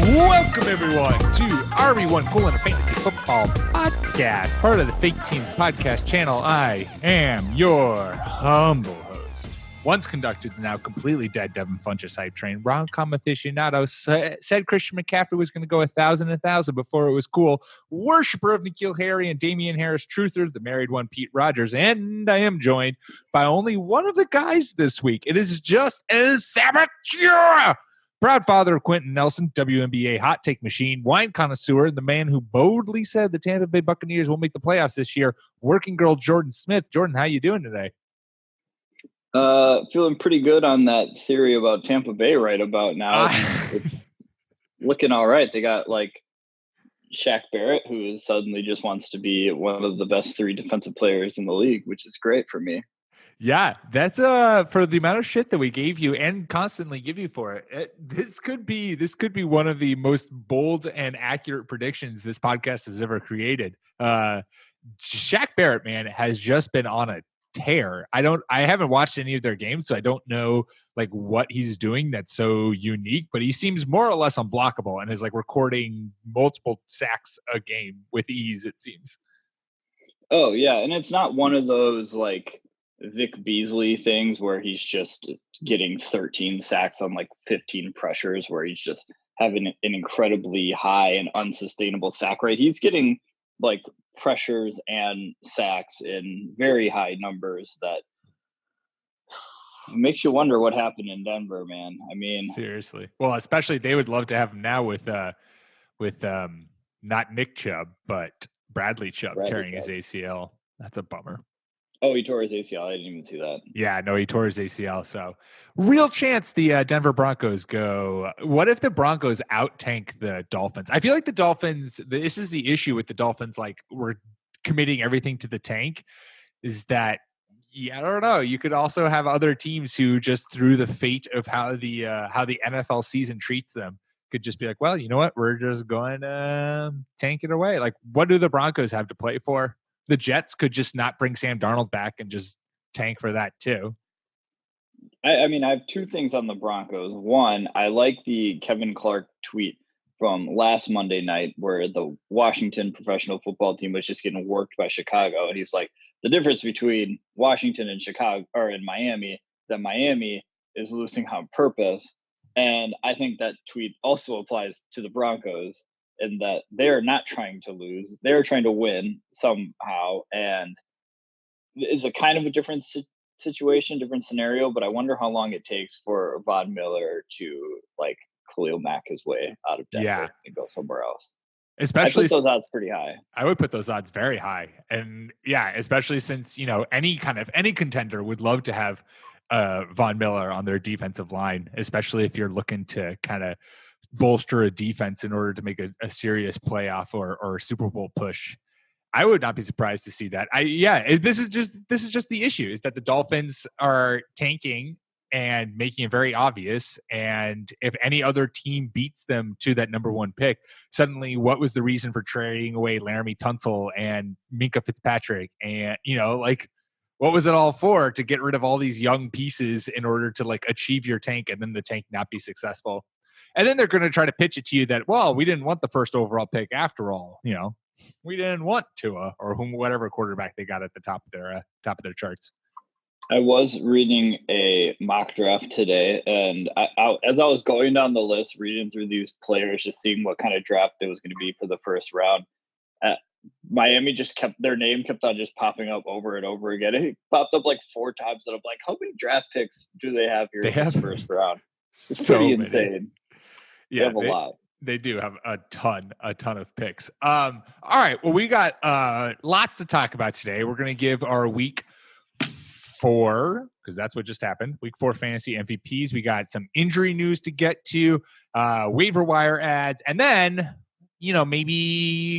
Welcome, everyone, to RB1 Fantasy Football Podcast, part of the Fake Teams Podcast channel. I am your humble host. Once conducted, now completely dead Devin Funchess hype train. Rom-com aficionado said Christian McCaffrey was going to go 1,000 before it was cool. Worshipper of N'Keal Harry and Damian Harris, truther, the married one, Pete Rogers. And I am joined by only one of the guys this week. It is just El Sabatura, proud father of Quentin Nelson, WNBA hot take machine, wine connoisseur, the man who boldly said the Tampa Bay Buccaneers will make the playoffs this year, working girl Jordan Smith. Jordan, how you doing today? Feeling pretty good on that theory about Tampa Bay right about now. It's looking all right. They got like Shaq Barrett, who suddenly just wants to be one of the best 3 defensive players in the league, which is great for me. Yeah, that's for the amount of shit that we gave you and constantly give you for it. This could be one of the most bold and accurate predictions this podcast has ever created. Shaq Barrett, man, has just been on a tear. I haven't watched any of their games, so I don't know like what he's doing that's so unique, but he seems more or less unblockable and is like recording multiple sacks a game with ease, it seems. Oh yeah, and it's not one of those like Vic Beasley things where he's just getting 13 sacks on like 15 pressures where he's just having an incredibly high and unsustainable sack rate. He's getting like pressures and sacks in very high numbers that makes you wonder what happened in Denver, man. I mean, seriously. Well, especially they would love to have him now with not Nick Chubb, but Bradley Chubb tearing his ACL. That's a bummer. Oh, he tore his ACL. I didn't even see that. Yeah, no, he tore his ACL. So real chance the Denver Broncos go. What if the Broncos out-tank the Dolphins? I feel like the Dolphins, this is the issue with the Dolphins, like we're committing everything to the tank, is that, I don't know. You could also have other teams who just through the fate of how the NFL season treats them could just be like, well, you know what? We're just going to tank it away. Like, what do the Broncos have to play for? The Jets could just not bring Sam Darnold back and just tank for that too. I mean, I have 2 things on the Broncos. One, I like the Kevin Clark tweet from last Monday night where the Washington professional football team was just getting worked by Chicago. And he's like, the difference between Washington and Chicago or in Miami is that Miami is losing on purpose. And I think that tweet also applies to the Broncos in that they're not trying to lose. They're trying to win somehow. And it's a kind of a different situation, different scenario, but I wonder how long it takes for Von Miller to like Khalil Mack his way out of Denver and go somewhere else. Especially I put those odds pretty high. I would put those odds very high. And yeah, especially since, any contender would love to have Von Miller on their defensive line, especially if you're looking to kind of bolster a defense in order to make a serious playoff or Super Bowl push. I would not be surprised to see that. This is just the issue is that the Dolphins are tanking and making it very obvious. And if any other team beats them to that number 1 pick, suddenly what was the reason for trading away Laramie Tunsil and Minkah Fitzpatrick? And, what was it all for to get rid of all these young pieces in order to like achieve your tank and then the tank not be successful? And then they're going to try to pitch it to you that, well, we didn't want the first overall pick after all. We didn't want Tua or whatever quarterback they got at the top of their charts. I was reading a mock draft today, and as I was going down the list, reading through these players, just seeing what kind of draft it was going to be for the first round, Miami their name kept on just popping up over and over again. It popped up like 4 times, and I'm like, how many draft picks do they have here in this first round? It's pretty insane. Yeah, they have a lot. They do have a ton of picks. All right. Well, we got lots to talk about today. We're going to give our week 4, because that's what just happened. Week 4 fantasy MVPs. We got some injury news to get to, waiver wire ads, and then, maybe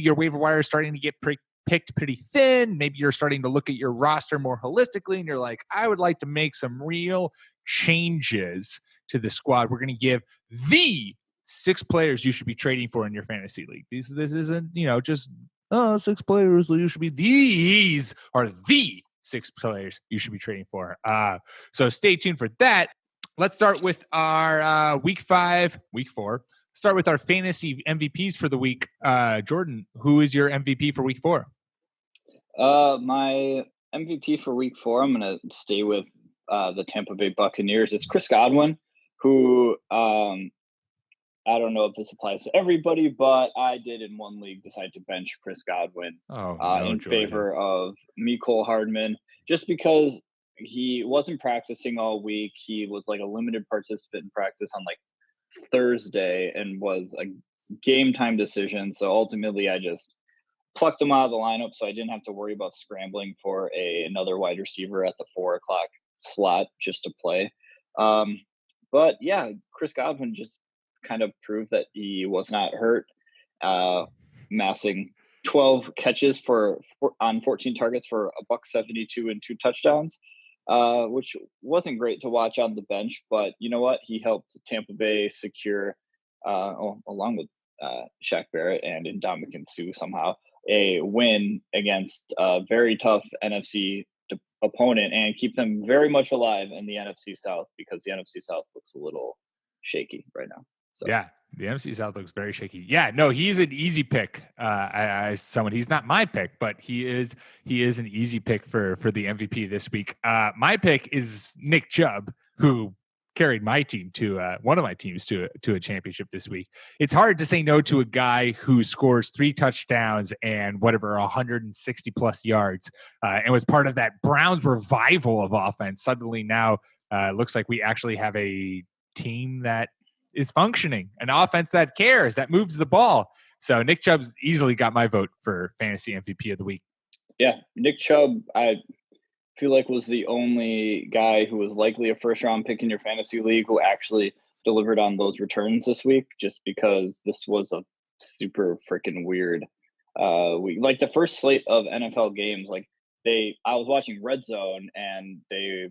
your waiver wire is starting to get picked pretty thin. Maybe you're starting to look at your roster more holistically, and you're like, I would like to make some real changes to the squad. We're going to give the 6 players you should be trading for in your fantasy league. This isn't, just 6 players you should be. These are the 6 players you should be trading for. So stay tuned for that. Let's start with our week 4 start with our fantasy MVPs for the week. Jordan, who is your MVP for week 4? My MVP for week 4, I'm going to stay with the Tampa Bay Buccaneers. It's Chris Godwin, who I don't know if this applies to everybody, but I did in one league decide to bench Chris Godwin in favor of Mecole Hardman, just because he wasn't practicing all week. He was like a limited participant in practice on like Thursday and was a game time decision. So ultimately I just plucked him out of the lineup so I didn't have to worry about scrambling for another wide receiver at the 4 o'clock slot just to play. But yeah, Chris Godwin just kind of proved that he was not hurt, massing 12 catches on 14 targets for $172 and 2 touchdowns, which wasn't great to watch on the bench. But you know what? He helped Tampa Bay secure, along with Shaq Barrett and Ndamukong Suh somehow, a win against a very tough NFC opponent and keep them very much alive in the NFC South, because the NFC South looks a little shaky right now. So. Yeah, the NFC South looks very shaky. Yeah, no, he's an easy pick. He's not my pick, but he is an easy pick for the MVP this week. My pick is Nick Chubb, who carried my team to one of my teams to a championship this week. It's hard to say no to a guy who scores 3 touchdowns and 160 plus yards, and was part of that Browns revival of offense. Suddenly now looks like we actually have a team that is functioning, an offense that cares, that moves the ball. So Nick Chubb's easily got my vote for fantasy MVP of the week. Yeah, Nick Chubb, I feel like was the only guy who was likely a first round pick in your fantasy league who actually delivered on those returns this week, just because this was a super freaking weird week. Like the first slate of NFL games, I was watching Red Zone and they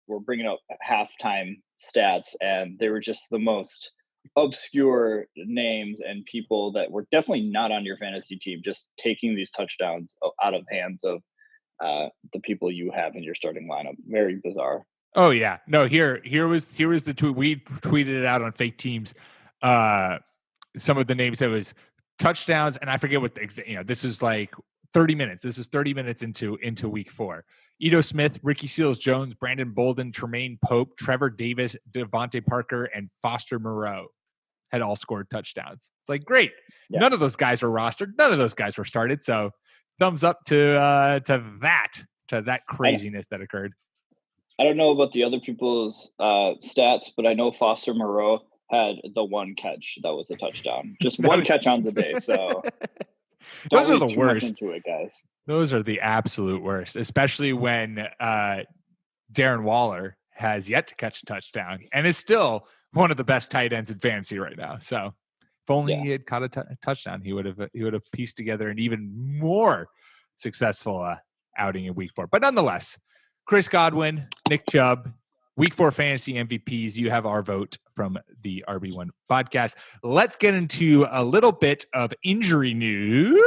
were bringing up halftime stats, and they were just the most obscure names and people that were definitely not on your fantasy team, just taking these touchdowns out of hands of the people you have in your starting lineup. Very bizarre. Oh yeah, no. Here was the tweet. We tweeted it out on Fake Teams. Some of the names that was touchdowns, and I forget what this was like 30 minutes. This was 30 minutes into week 4. Ito Smith, Ricky Seals-Jones, Brandon Bolden, Tremaine Pope, Trevor Davis, Devontae Parker, and Foster Moreau had all scored touchdowns. It's like, great. Yeah. None of those guys were rostered. None of those guys were started. So thumbs up to that craziness that occurred. I don't know about the other people's stats, but I know Foster Moreau had the one catch that was a touchdown. Just one catch on the day. So those are the worst. Into it, guys. Those are the absolute worst, especially when Darren Waller has yet to catch a touchdown and is still one of the best tight ends in fantasy right now. So if only he had caught a touchdown, he would have pieced together an even more successful outing in week 4. But nonetheless, Chris Godwin, Nick Chubb, week 4 fantasy MVPs. You have our vote from the RB1 podcast. Let's get into a little bit of injury news.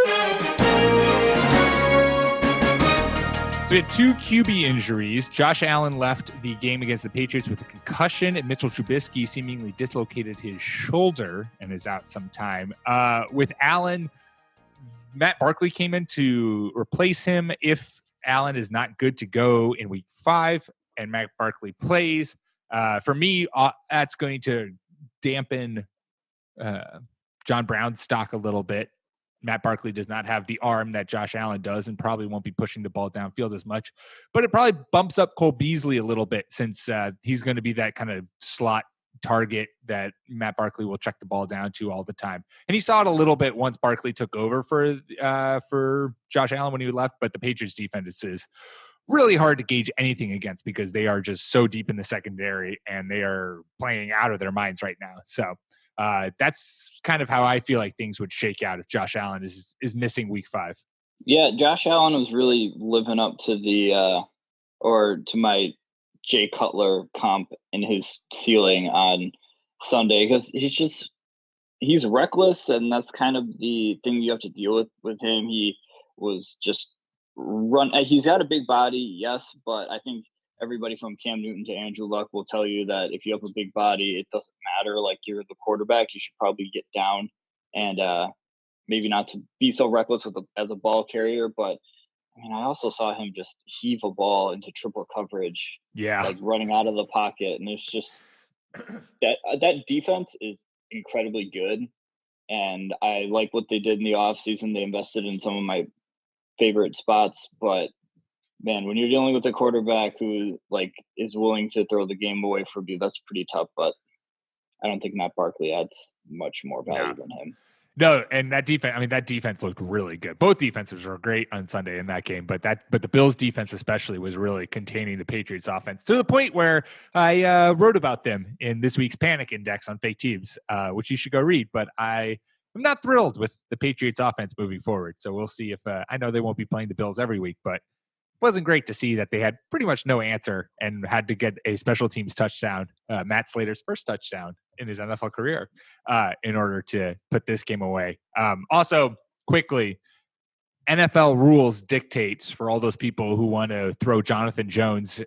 So we had 2 QB injuries. Josh Allen left the game against the Patriots with a concussion, and Mitchell Trubisky seemingly dislocated his shoulder and is out some time. With Allen, Matt Barkley came in to replace him if Allen is not good to go in week 5 and Matt Barkley plays. For me, that's going to dampen John Brown's stock a little bit. Matt Barkley does not have the arm that Josh Allen does and probably won't be pushing the ball downfield as much. But it probably bumps up Cole Beasley a little bit since he's going to be that kind of slot target that Matt Barkley will check the ball down to all the time. And he saw it a little bit once Barkley took over for Josh Allen when he left. But the Patriots defense is really hard to gauge anything against because they are just so deep in the secondary and they are playing out of their minds right now. So that's kind of how I feel like things would shake out if Josh Allen is missing week 5. Yeah, Josh Allen was really living up to to my Jay Cutler comp in his ceiling on Sunday, because he's reckless, and that's kind of the thing you have to deal with him. He was just he's got a big body, yes, but I think everybody from Cam Newton to Andrew Luck will tell you that if you have a big body, it doesn't matter. Like, you're the quarterback, you should probably get down and maybe not to be so reckless as a ball carrier. But I mean, I also saw him just heave a ball into triple coverage, Yeah. like running out of the pocket, and it's just that defense is incredibly good. And I like what they did in the offseason. They invested in some of my favorite spots, but man, when you're dealing with a quarterback who like is willing to throw the game away from you, that's pretty tough. But I don't think Matt Barkley adds much more value than him. No, and that defense looked really good. Both defenses were great on Sunday in that game, but the Bills defense especially was really containing the Patriots offense to the point where I wrote about them in this week's Panic Index on fake teams, which you should go read. But I'm not thrilled with the Patriots offense moving forward. So we'll see if I know they won't be playing the Bills every week, but wasn't great to see that they had pretty much no answer and had to get a special teams touchdown, Matt Slater's first touchdown in his NFL career, in order to put this game away. Also, quickly, NFL rules dictates for all those people who want to throw Jonathan Jones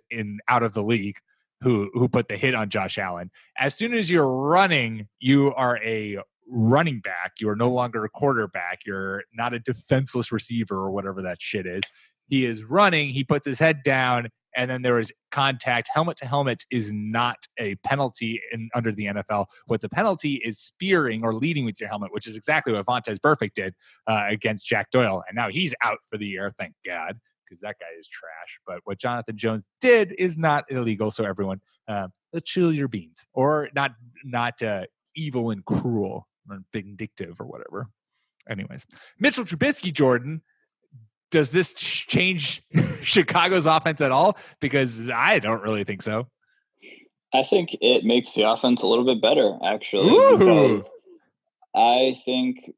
out of the league, who put the hit on Josh Allen. As soon as you're running, you are a running back. You are no longer a quarterback. You're not a defenseless receiver or whatever that shit is. He is running. He puts his head down, and then there is contact. Helmet to helmet is not a penalty under the NFL. What's a penalty is spearing or leading with your helmet, which is exactly what Vontaze Burfict did against Jack Doyle. And now he's out for the year, thank God, because that guy is trash. But what Jonathan Jones did is not illegal. So everyone, let's chill your beans, or not evil and cruel or vindictive or whatever. Anyways, Mitchell Trubisky, Jordan. Does this change Chicago's offense at all? Because I don't really think so. I think it makes the offense a little bit better, actually. Ooh. Because I think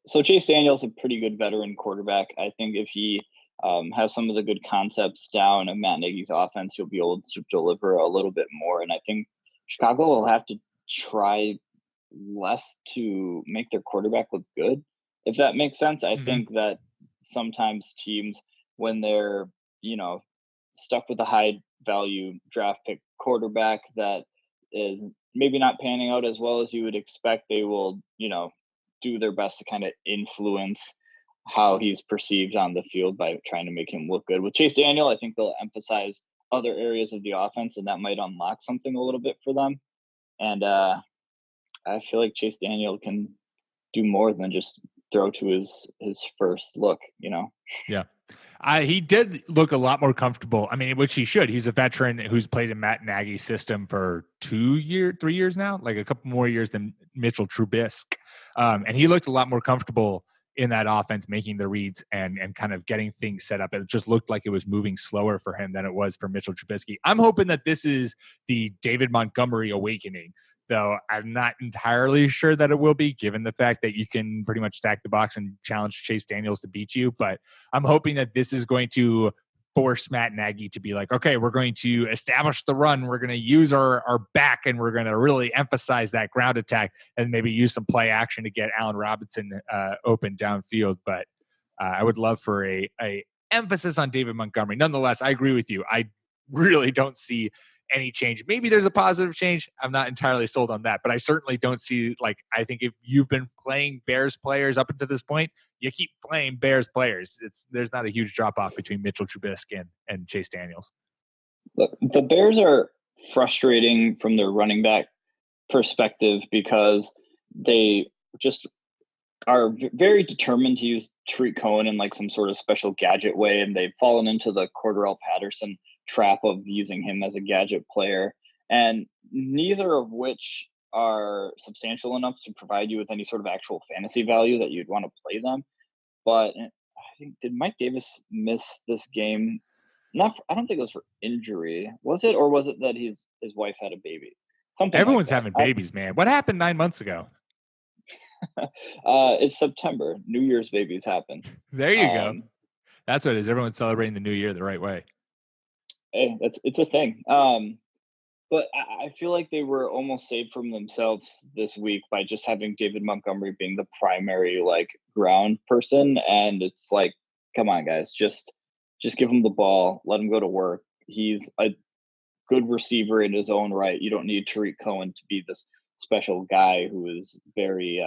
so Chase Daniel's a pretty good veteran quarterback. I think if he has some of the good concepts down of Matt Nagy's offense, he'll be able to deliver a little bit more. And I think Chicago will have to try less to make their quarterback look good, if that makes sense. I think that sometimes teams, when they're, stuck with a high value draft pick quarterback that is maybe not panning out as well as you would expect, they will, do their best to kind of influence how he's perceived on the field by trying to make him look good. With Chase Daniel, I think they'll emphasize other areas of the offense, and that might unlock something a little bit for them. And I feel like Chase Daniel can do more than just throw to his first look, Yeah. He did look a lot more comfortable. I mean, which he should. He's a veteran who's played in Matt Nagy's system for 3 years now, like a couple more years than Mitchell Trubisky. And he looked a lot more comfortable in that offense, making the reads and kind of getting things set up. It just looked like it was moving slower for him than it was for Mitchell Trubisky. I'm hoping that this is the David Montgomery awakening, though I'm not entirely sure that it will be, given the fact that you can pretty much stack the box and challenge Chase Daniels to beat you. But I'm hoping that this is going to force Matt Nagy to be like, okay, we're going to establish the run. We're going to use our back, and we're going to really emphasize that ground attack and maybe use some play action to get Allen Robinson open downfield. But I would love for a emphasis on David Montgomery. Nonetheless, I agree with you. I really don't see any change. Maybe there's a positive change. I'm not entirely sold on that, but I certainly don't see, I think if you've been playing Bears players up until this point, you keep playing Bears players. There's not a huge drop off between Mitchell Trubisky and Chase Daniels. Look, the Bears are frustrating from their running back perspective because they just are very determined to use Tariq Cohen in like some sort of special gadget way, and they've fallen into the Cordarrelle Patterson trap of using him as a gadget player, and neither of which are substantial enough to provide you with any sort of actual fantasy value that you'd want to play them. But I think, did Mike Davis miss this game? I don't think it was for injury, was it? Or was it that his wife had a baby? Everyone's having babies, man. What happened 9 months ago? It's September. New Year's babies happen. There you go. That's what it is. Everyone's celebrating the new year the right way. Hey, it's a thing. But I feel like they were almost saved from themselves this week by just having David Montgomery being the primary ground person. And it's like, come on, guys, just give him the ball, let him go to work. he's a good receiver in his own right. You don't need Tariq Cohen to be this special guy who is very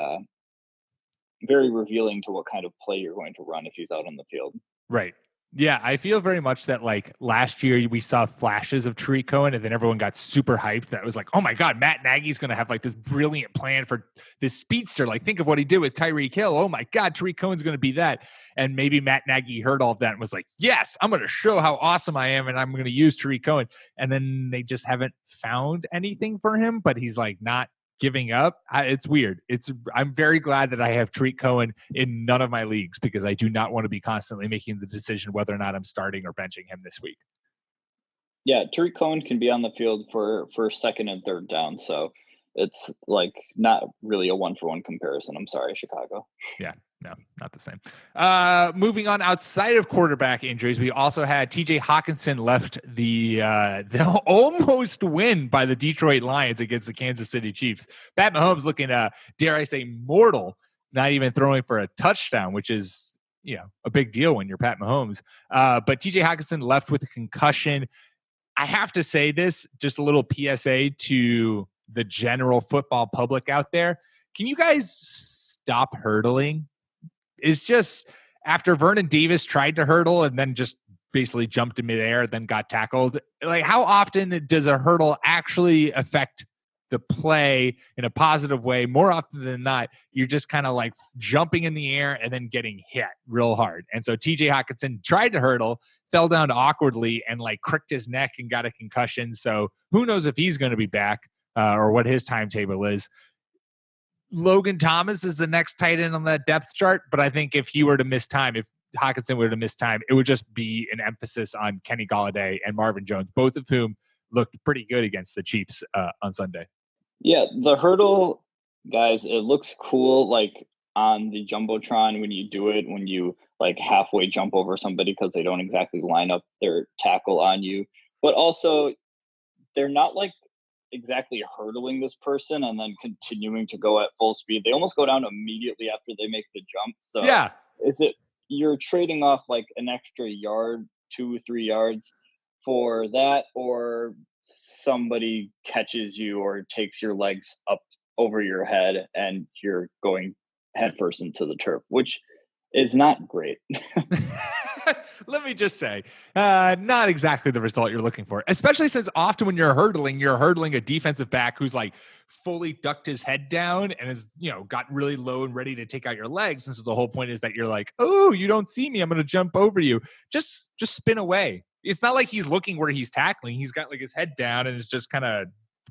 revealing to what kind of play you're going to run if he's out on the field. Right. Yeah, I feel very much that like last year we saw flashes of Tariq Cohen and then everyone got super hyped. That was like, oh my God, Matt Nagy's going to have like this brilliant plan for this speedster. Like, think of what he did with Tyreek Hill. Oh my God, Tariq Cohen's going to be that. And maybe Matt Nagy heard all of that and was like, yes, I'm going to show how awesome I am and I'm going to use Tariq Cohen. And then they just haven't found anything for him, but he's like not giving up. It's weird. I'm very glad that I have Tariq Cohen in none of my leagues because I do not want to be constantly making the decision whether or not I'm starting or benching him this week. Yeah, Tariq Cohen can be on the field for second and third down, so it's like not really a 1-for-1 comparison. I'm sorry, Chicago. Yeah, no, not the same. Moving on, outside of quarterback injuries, we also had TJ Hawkinson left the almost win by the Detroit Lions against the Kansas City Chiefs. Pat Mahomes looking, dare I say, mortal, not even throwing for a touchdown, which is, a big deal when you're Pat Mahomes. But TJ Hawkinson left with a concussion. I have to say this, just a little PSA to the general football public out there. Can you guys stop hurdling? It's just after Vernon Davis tried to hurdle and then just basically jumped in midair, then got tackled. Like, how often does a hurdle actually affect the play in a positive way? More often than not, you're just kind of like jumping in the air and then getting hit real hard. And so TJ Hawkinson tried to hurdle, fell down awkwardly and like cricked his neck and got a concussion. So who knows if he's going to be back or what his timetable is. Logan Thomas is the next tight end on that depth chart, but I think if he were to miss time, if Hawkinson were to miss time, it would just be an emphasis on Kenny Golladay and Marvin Jones, both of whom looked pretty good against the Chiefs on Sunday. Yeah, the hurdle, guys, it looks cool like on the Jumbotron when you do it, when you like halfway jump over somebody because they don't exactly line up their tackle on you. But also, they're not like exactly hurdling this person and then continuing to go at full speed. They almost go down immediately after they make the jump. So yeah, is it you're trading off like an extra yard, 2-3 yards for that, or somebody catches you or takes your legs up over your head and you're going headfirst into the turf, which is not great. Let me just say, not exactly the result you're looking for, especially since often when you're hurdling a defensive back who's like fully ducked his head down and is, got really low and ready to take out your legs. And so the whole point is that you're like, oh, you don't see me, I'm going to jump over you. Just spin away. It's not like he's looking where he's tackling. He's got like his head down and is just kind of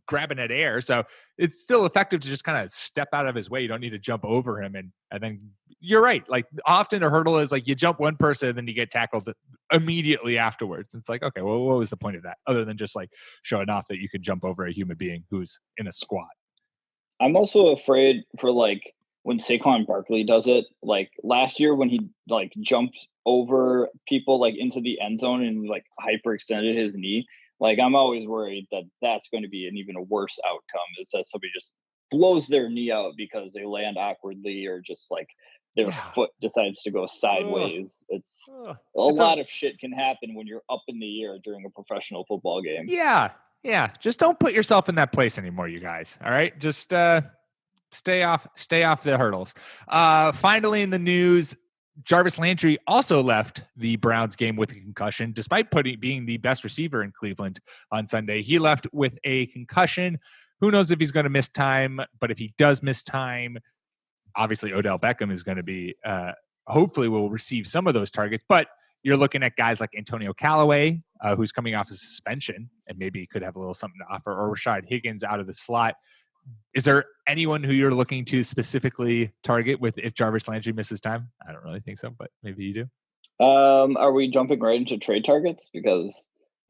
grabbing at air. So it's still effective to just kind of step out of his way. You don't need to jump over him. And then you're right. Like often a hurdle is like you jump one person and then you get tackled immediately afterwards. It's like, okay, well, what was the point of that? Other than just like showing off that you can jump over a human being who's in a squat. I'm also afraid for like when Saquon Barkley does it, like last year when he like jumped over people like into the end zone and like hyperextended his knee. Like, I'm always worried that that's going to be an even worse outcome is that somebody just blows their knee out because they land awkwardly or just like their foot decides to go sideways. It's a lot of shit can happen when you're up in the air during a professional football game. Yeah. Just don't put yourself in that place anymore, you guys. All right. Just stay off the hurdles. Finally in the news, Jarvis Landry also left the Browns game with a concussion, despite being the best receiver in Cleveland on Sunday. He left with a concussion. Who knows if he's going to miss time, but if he does miss time, obviously Odell Beckham is going to be, hopefully will receive some of those targets, but you're looking at guys like Antonio Callaway, who's coming off a suspension and maybe could have a little something to offer, or Rashad Higgins out of the slot. Is there anyone who you're looking to specifically target with if Jarvis Landry misses time? I don't really think so, but maybe you do. Are we jumping right into trade targets? Because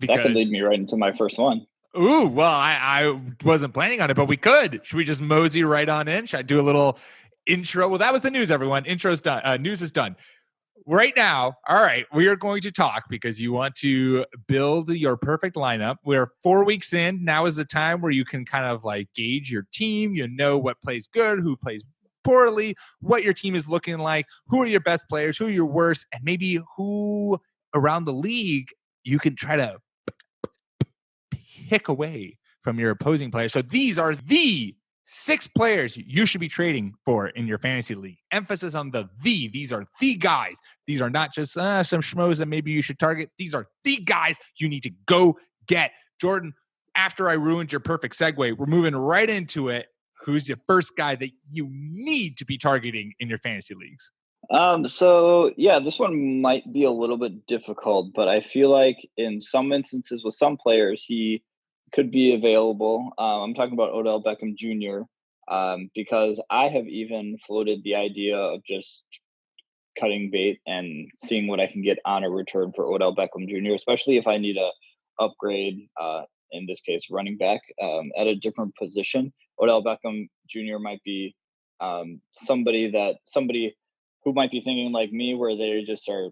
that could lead me right into my first one. Ooh, well, I wasn't planning on it, but we could. Should we just mosey right on in? Should I do a little intro? Well, that was the news, everyone. Intro's done. News is done. Right now, all right, we are going to talk because you want to build your perfect lineup. We're 4 weeks in. Now is the time where you can kind of like gauge your team. You know what plays good, who plays poorly, what your team is looking like, who are your best players, who are your worst, and maybe who around the league you can try to pick away from your opposing players. So these are the 6 players you should be trading for in your fantasy league. Emphasis on the. These are the guys. These are not just some schmoes that maybe you should target. These are the guys you need to go get. Jordan, after I ruined your perfect segue, we're moving right into it. Who's the first guy that you need to be targeting in your fantasy leagues? So yeah, this one might be a little bit difficult, but I feel like in some instances with some players, he could be available. I'm talking about Odell Beckham Jr. Because I have even floated the idea of just cutting bait and seeing what I can get on a return for Odell Beckham Jr., especially if I need a upgrade, in this case, running back at a different position. Odell Beckham Jr. might be somebody who might be thinking like me, where they just are,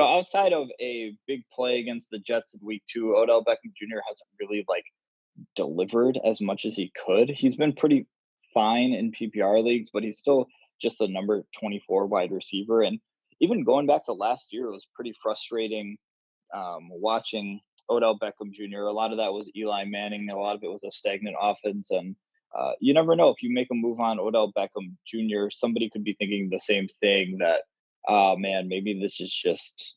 outside of a big play against the Jets in week 2, Odell Beckham Jr. hasn't really like delivered as much as he could. He's been pretty fine in PPR leagues, but he's still just the number 24 wide receiver. And even going back to last year, it was pretty frustrating watching Odell Beckham Jr. A lot of that was Eli Manning. A lot of it was a stagnant offense. And you never know, if you make a move on Odell Beckham Jr., somebody could be thinking the same thing, that, oh man, maybe this is just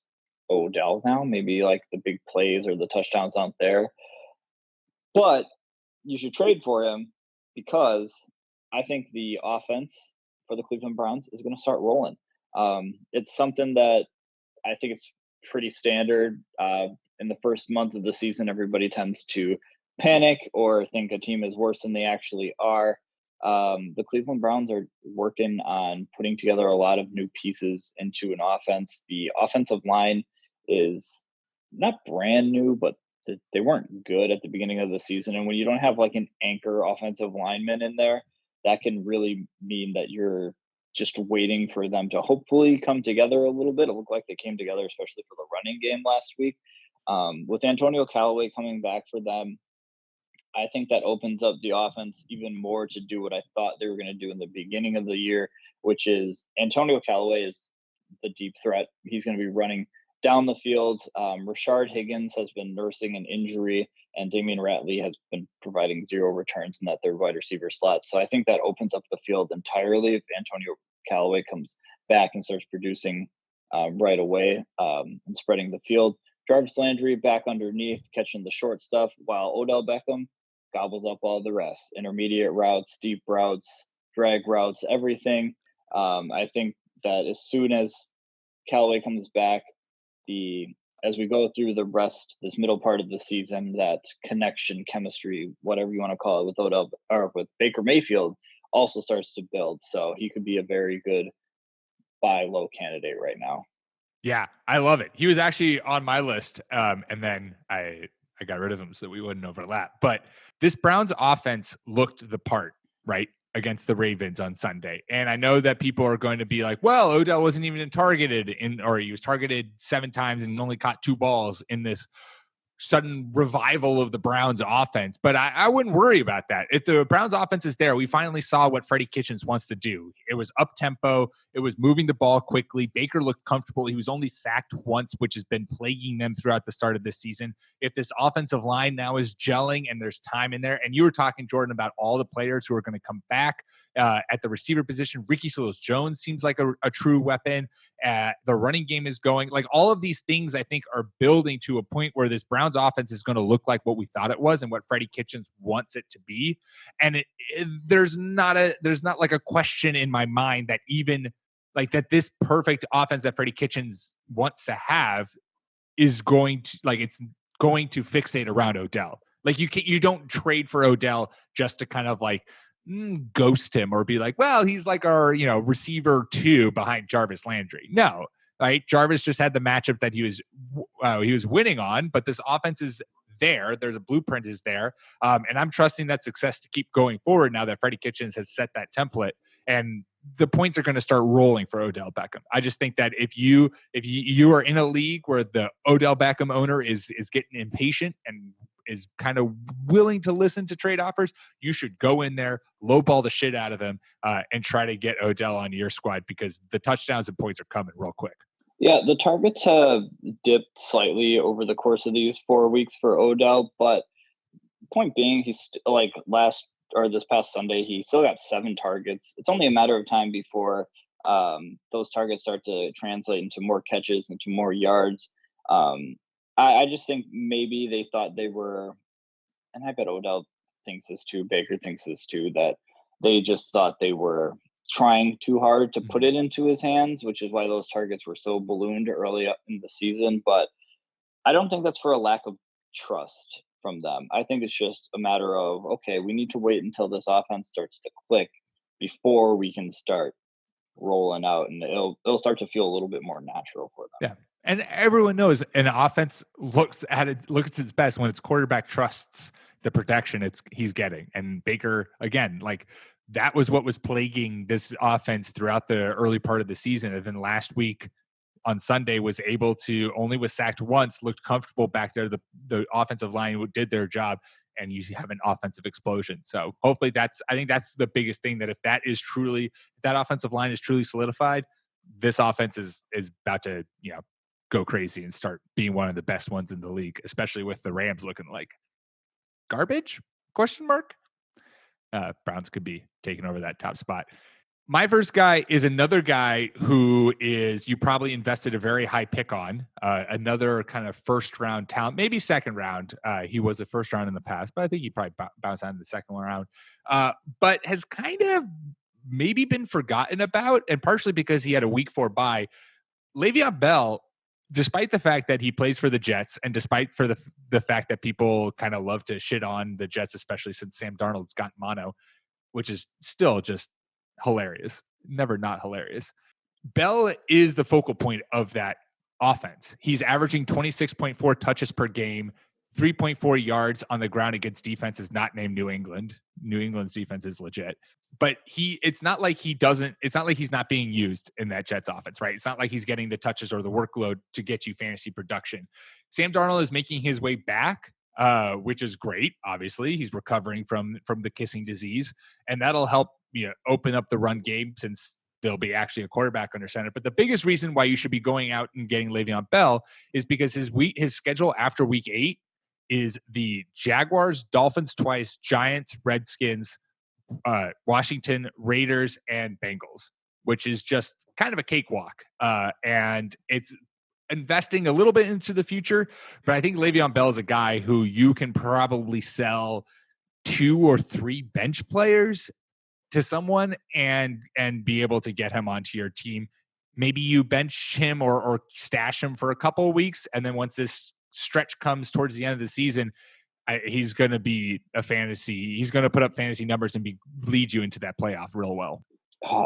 Odell now. Maybe like the big plays or the touchdowns aren't there. But you should trade for him, because I think the offense for the Cleveland Browns is going to start rolling. It's something that I think it's pretty standard. In the first month of the season, everybody tends to panic or think a team is worse than they actually are. The Cleveland Browns are working on putting together a lot of new pieces into an offense. The offensive line is not brand new, but they weren't good at the beginning of the season. And when you don't have like an anchor offensive lineman in there, that can really mean that you're just waiting for them to hopefully come together a little bit. It looked like they came together, especially for the running game last week. With Antonio Callaway coming back for them, I think that opens up the offense even more to do what I thought they were going to do in the beginning of the year, which is Antonio Callaway is the deep threat. He's going to be running down the field. Rashard Higgins has been nursing an injury, and Damian Ratley has been providing 0 returns in that third wide receiver slot. So I think that opens up the field entirely if Antonio Callaway comes back and starts producing right away and spreading the field. Jarvis Landry back underneath, catching the short stuff, while Odell Beckham gobbles up all the rest. Intermediate routes, deep routes, drag routes, everything. I think that as soon as Callaway comes back, as we go through the rest, this middle part of the season, that connection, chemistry, whatever you want to call it, with Odell or with Baker Mayfield also starts to build. So he could be a very good buy low candidate right now. Yeah, I love it. He was actually on my list, and then I got rid of him so that we wouldn't overlap. But this Browns offense looked the part, right, against the Ravens on Sunday. And I know that people are going to be like, well, Odell wasn't even targeted or he was targeted 7 times and only caught 2 balls in this sudden revival of the Browns offense. But I wouldn't worry about that. If the Browns offense is there, we finally saw what Freddie Kitchens wants to do. It was up tempo. It was moving the ball quickly. Baker looked comfortable. He was only sacked once, which has been plaguing them throughout the start of this season. If this offensive line now is gelling and there's time in there, and you were talking, Jordan, about all the players who are going to come back at the receiver position. Ricky Seals-Jones seems like a true weapon. The running game is going. Like, all of these things, I think, are building to a point where this Browns offense is going to look like what we thought it was and what Freddie Kitchens wants it to be. And there's not like a question in my mind that even like that this perfect offense that Freddie Kitchens wants to have is going to it's going to fixate around Odell. Like, you don't trade for Odell just to kind of like ghost him or be like, well, he's like our, receiver 2 behind Jarvis Landry. No, right? Jarvis just had the matchup that he was winning on, but this offense is there. There's a blueprint is there. And I'm trusting that success to keep going forward now that Freddie Kitchens has set that template, and the points are going to start rolling for Odell Beckham. I just think that if you are in a league where the Odell Beckham owner is getting impatient and is kind of willing to listen to trade offers, you should go in there, lowball the shit out of them, and try to get Odell on your squad, because the touchdowns and points are coming real quick. Yeah, the targets have dipped slightly over the course of these 4 weeks for Odell, but point being, he's like this past Sunday, he still got 7 targets. It's only a matter of time before those targets start to translate into more catches, into more yards. Um, I just think maybe they thought they were, and I bet Odell thinks this too, Baker thinks this too, that they just thought they were trying too hard to put Mhm. it into his hands, which is why those targets were so ballooned early up in the season. But I don't think that's for a lack of trust from them. I think it's just a matter of, okay, we need to wait until this offense starts to click before we can start rolling out, and it'll start to feel a little bit more natural for them. Yeah. And everyone knows an offense looks at its best when its quarterback trusts the protection he's getting. And Baker, again, like that was what was plaguing this offense throughout the early part of the season. And then last week on Sunday was able to, only was sacked once, looked comfortable back there. The offensive line did their job, and you have an offensive explosion. So hopefully I think that's the biggest thing, that if that offensive line is truly solidified, this offense is about to, go crazy and start being one of the best ones in the league, especially with the Rams looking like garbage? Question mark. Browns could be taking over that top spot. My first guy is another guy who is, you probably invested a very high pick on, another kind of first round talent, maybe second round. He was a first round in the past, but I think he probably bounced out in the second round, but has kind of maybe been forgotten about, and partially because he had a week 4 bye. Le'Veon Bell, despite the fact that he plays for the Jets, and despite for the fact that people kind of love to shit on the Jets, especially since Sam Darnold's got mono, which is still just hilarious, never not hilarious. Bell is the focal point of that offense. He's averaging 26.4 touches per game, 3.4 yards on the ground against defenses not named New England. New England's defense is legit. But it's not like he's not being used in that Jets offense, right? It's not like he's getting the touches or the workload to get you fantasy production. Sam Darnold is making his way back, which is great. Obviously, he's recovering from the kissing disease, and that'll help open up the run game, since there'll be actually a quarterback under center. But the biggest reason why you should be going out and getting Le'Veon Bell is because his schedule after week 8 is the Jaguars, Dolphins twice, Giants, Redskins, Washington, Raiders, and Bengals, which is just kind of a cakewalk. And it's investing a little bit into the future, but I think Le'Veon Bell is a guy who you can probably sell 2 or 3 bench players to someone and be able to get him onto your team. Maybe you bench him or stash him for a couple of weeks, and then once this stretch comes towards the end of the season, he's going to be he's going to put up fantasy numbers and lead you into that playoff real well.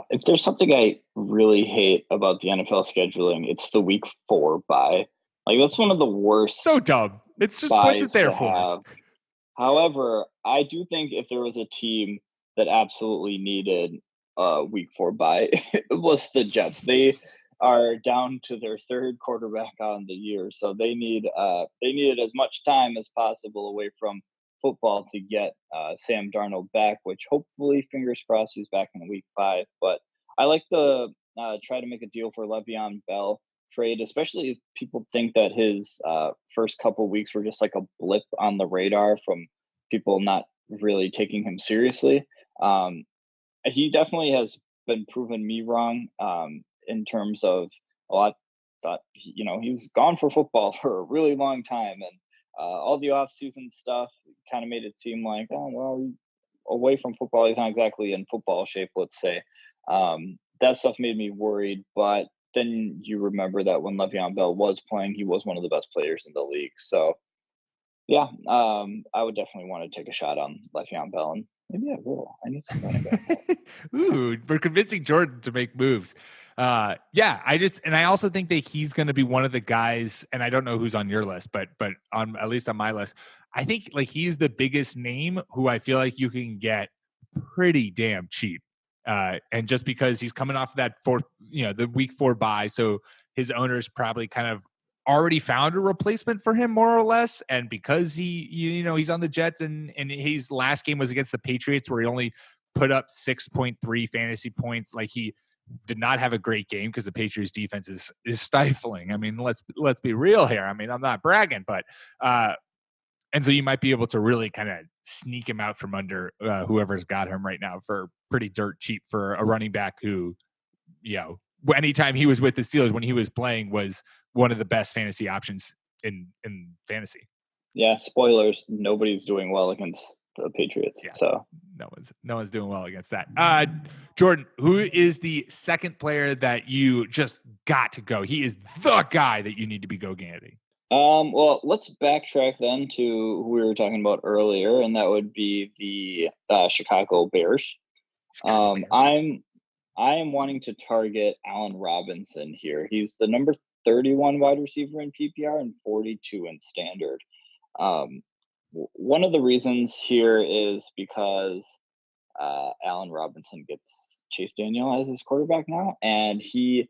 If there's something I really hate about the NFL scheduling, it's the week 4 bye. Like, that's one of the worst. So dumb. It's just what's it there for? Have. However, I do think if there was a team that absolutely needed week 4 bye, it was the Jets. They are down to their 3rd quarterback on the year, so they needed as much time as possible away from football to get Sam Darnold back, which hopefully, fingers crossed, he's back in week 5. But I like the try to make a deal for Le'Veon Bell trade, especially if people think that his first couple weeks were just like a blip on the radar from people not really taking him seriously. He definitely has been proving me wrong in terms of, I thought he was gone for football for a really long time, and all the off-season stuff kind of made it seem like, oh well, away from football, he's not exactly in football shape, let's say. That stuff made me worried, but then you remember that when Le'Veon Bell was playing, he was one of the best players in the league. So, yeah, I would definitely want to take a shot on Le'Veon Bell, and maybe I will. I need some running back. Ooh, we're convincing Jordan to make moves. Yeah, I also think that he's going to be one of the guys, and I don't know who's on your list, but on at least on my list, I think like he's the biggest name who I feel like you can get pretty damn cheap. And just because he's coming off of that the week 4 bye, so his owners probably kind of already found a replacement for him more or less. And because he's on the Jets and his last game was against the Patriots where he only put up 6.3 fantasy points. Like, he did not have a great game because the Patriots defense is stifling. I mean, let's be real here. I mean, I'm not bragging, but And so you might be able to really kind of sneak him out from under whoever's got him right now for pretty dirt cheap for a running back who, anytime he was with the Steelers when he was playing was one of the best fantasy options in fantasy. Yeah, spoilers. Nobody's doing well against the Patriots. Yeah. So no one's doing well against that. Jordan, who is the second player that you just got to go? He is the guy that you need to be getting. Well, let's backtrack then to who we were talking about earlier, and that would be the Chicago Bears. I am wanting to target Allen Robinson here. He's the number 31 wide receiver in PPR and 42 in standard. One of the reasons here is because Allen Robinson gets Chase Daniel as his quarterback now, and he,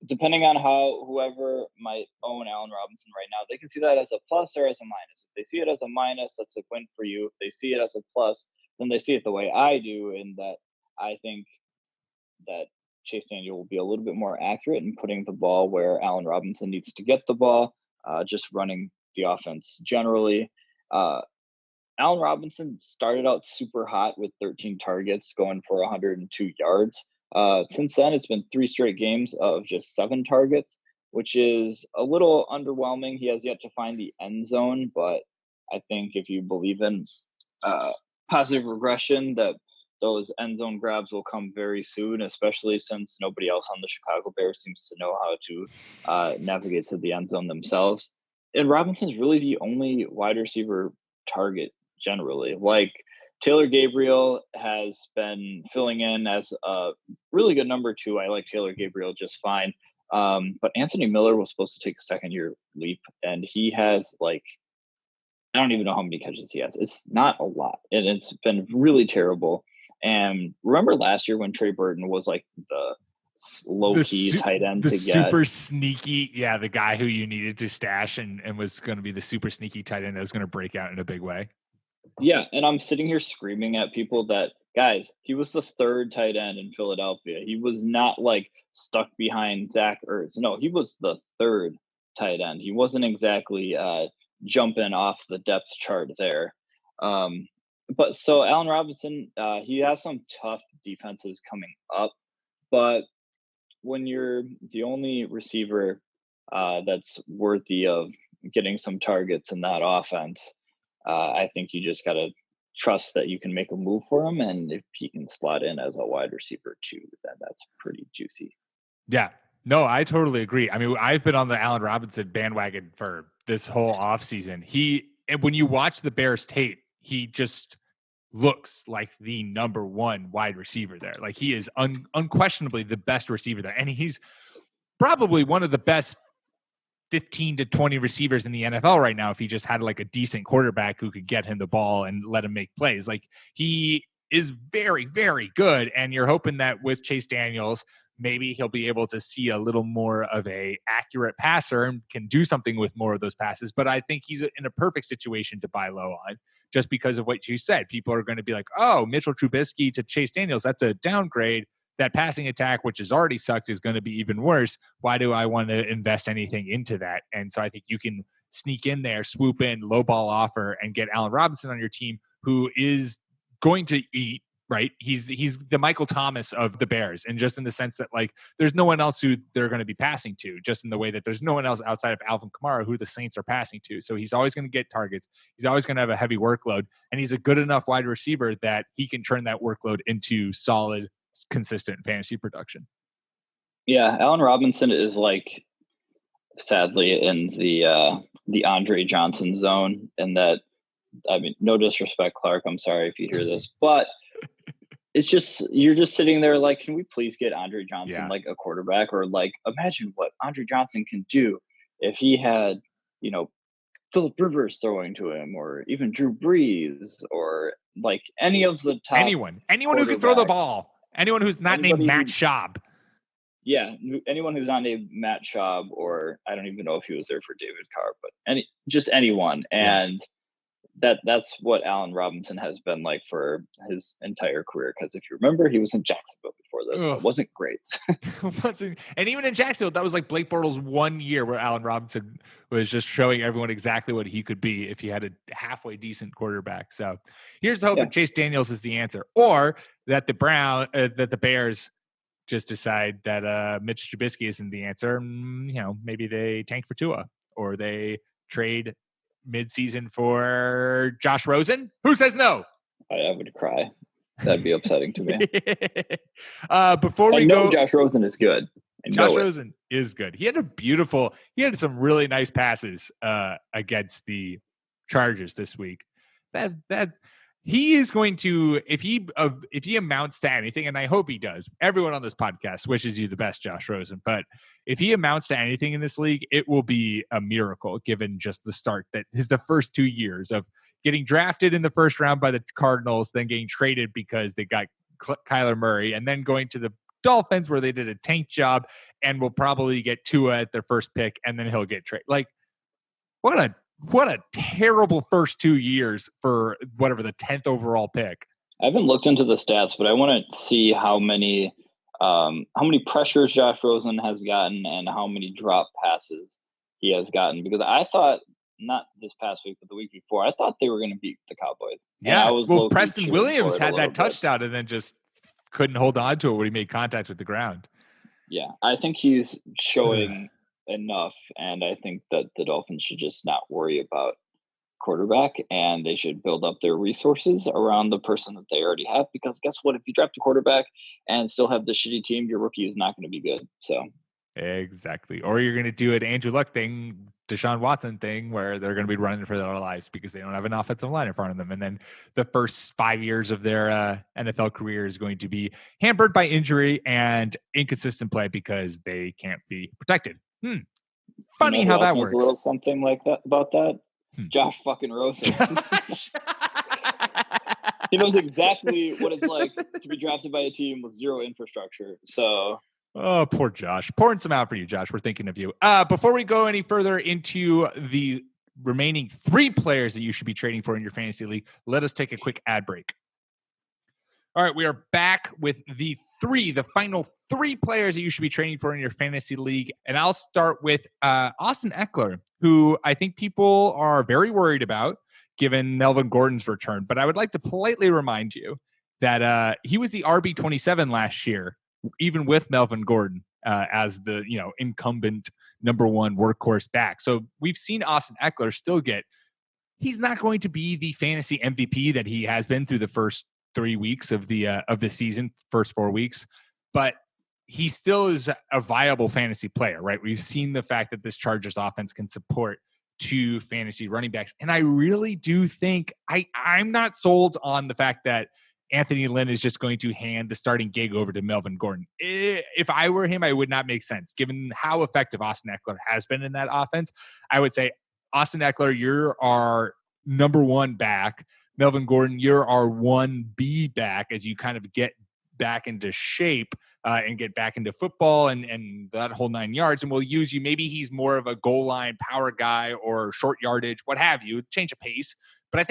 depending on how whoever might own Allen Robinson right now, they can see that as a plus or as a minus. If they see it as a minus, that's a win for you. If they see it as a plus, then they see it the way I do, in that I think that Chase Daniel will be a little bit more accurate in putting the ball where Allen Robinson needs to get the ball, just running the offense generally. Allen Robinson started out super hot with 13 targets, going for 102 yards. Since then, it's been 3 straight games of just 7 targets, which is a little underwhelming. He has yet to find the end zone, but I think if you believe in positive regression, that those end zone grabs will come very soon, especially since nobody else on the Chicago Bears seems to know how to navigate to the end zone themselves. And Robinson's really the only wide receiver target generally. Like, Taylor Gabriel has been filling in as a really good number 2. I like Taylor Gabriel just fine. But Anthony Miller was supposed to take a second-year leap, and he has, like, I don't even know how many catches he has. It's not a lot, and it's been really terrible. And remember last year when Trey Burton was like the low-key tight end the super sneaky, the guy who you needed to stash and was going to be the super sneaky tight end that was going to break out in a big way. Yeah, and I'm sitting here screaming at people that, guys, he was the 3rd tight end in Philadelphia. He was not like stuck behind Zach Ertz. No, he was the 3rd tight end. He wasn't exactly jumping off the depth chart there. But so Allen Robinson, he has some tough defenses coming up, but when you're the only receiver that's worthy of getting some targets in that offense, I think you just got to trust that you can make a move for him. And if he can slot in as a wide receiver too, then that's pretty juicy. Yeah, no, I totally agree. I mean, I've been on the Allen Robinson bandwagon for this whole offseason. And when you watch the Bears tape, he just looks like the number 1 wide receiver there. Like, he is unquestionably the best receiver there. And he's probably one of the best 15 to 20 receivers in the NFL right now if he just had like a decent quarterback who could get him the ball and let him make plays. Like, he is very, very good. And you're hoping that with Chase Daniels, maybe he'll be able to see a little more of a accurate passer and can do something with more of those passes. But I think he's in a perfect situation to buy low on, just because of what you said. People are going to be like, oh, Mitchell Trubisky to Chase Daniels, that's a downgrade. That passing attack, which has already sucked, is going to be even worse. Why do I want to invest anything into that? And so I think you can sneak in there, swoop in, low ball offer, and get Allen Robinson on your team, who is going to eat, right? He's the Michael Thomas of the Bears, and just in the sense that, like, there's no one else who they're going to be passing to, just in the way that there's no one else outside of Alvin Kamara who the Saints are passing to. So he's always going to get targets. He's always going to have a heavy workload, and he's a good enough wide receiver that he can turn that workload into solid, consistent fantasy production. Yeah, Allen Robinson is, like, sadly in the Andre Johnson zone, and that, I mean, no disrespect, Clark, I'm sorry if you hear this, but it's just, you're just sitting there like, can we please get Andre Johnson like a quarterback? Or, like, imagine what Andre Johnson can do if he had, Phillip Rivers throwing to him, or even Drew Brees, or like any of the top anyone who can throw the ball. Anyone who's not named Matt Schaub. Yeah, anyone who's not named Matt Schaub, or I don't even know if he was there for David Carr, but just anyone. And that's what Allen Robinson has been like for his entire career. Because if you remember, he was in Jacksonville before this. And it wasn't great. And even in Jacksonville, that was like Blake Bortles' 1 year where Allen Robinson was just showing everyone exactly what he could be if he had a halfway decent quarterback. So here's the hope that Chase Daniels is the answer, or that the Bears just decide that Mitch Trubisky isn't the answer. Maybe they tank for Tua, or they trade midseason for Josh Rosen. Who says no? I would cry. That'd be upsetting to me. Before we go, Josh Rosen is good. Josh Rosen is good. He had some really nice passes against the Chargers this week. That he is going to, if he amounts to anything, and I hope he does. Everyone on this podcast wishes you the best, Josh Rosen. But if he amounts to anything in this league, it will be a miracle, given just the start that is the first 2 years of getting drafted in the first round by the Cardinals, then getting traded because they got Kyler Murray, and then going to the Dolphins where they did a tank job and will probably get Tua at their first pick, and then he'll get traded. Like, what a terrible first 2 years for whatever the 10th overall pick. I haven't looked into the stats, but I want to see how many pressures Josh Rosen has gotten and how many drop passes he has gotten, because I thought, not this past week, but the week before, I thought they were going to beat the Cowboys. Yeah, well, Preston Williams had that touchdown and then just couldn't hold on to it when he made contact with the ground. Yeah, I think he's showing enough, and I think that the Dolphins should just not worry about quarterback, and they should build up their resources around the person that they already have, because guess what? If you draft a quarterback and still have the shitty team, your rookie is not going to be good. So exactly. Or you're going to do an Andrew Luck thing, Deshaun Watson thing, where they're going to be running for their lives because they don't have an offensive line in front of them. And then the first 5 years of their NFL career is going to be hampered by injury and inconsistent play because they can't be protected. Funny how that works. A little something like that about that. Josh fucking Rosen. He knows exactly what it's like to be drafted by a team with zero infrastructure. So, oh, poor Josh. Pouring some out for you, Josh. We're thinking of you. Before we go any further into the remaining 3 players that you should be trading for in your fantasy league, let us take a quick ad break. All right, we are back with the final 3 players that you should be trading for in your fantasy league. And I'll start with Austin Ekeler, who I think people are very worried about given Melvin Gordon's return. But I would like to politely remind you that he was the RB27 last year, even with Melvin Gordon as the incumbent number 1 workhorse back. So we've seen Austin Ekeler still he's not going to be the fantasy MVP that he has been through the first 3 weeks of the season, first 4 weeks, but he still is a viable fantasy player, right? We've seen the fact that this Chargers offense can support 2 fantasy running backs. And I really do think I'm not sold on the fact that Anthony Lynn is just going to hand the starting gig over to Melvin Gordon. If I were him, I would not make sense. Given how effective Austin Ekeler has been in that offense, I would say, Austin Ekeler, you're our number 1 back. Melvin Gordon, you're our 1B back as you kind of get back into shape and get back into football and that whole 9 yards. And we'll use you. Maybe he's more of a goal line power guy or short yardage, what have you, change of pace. But I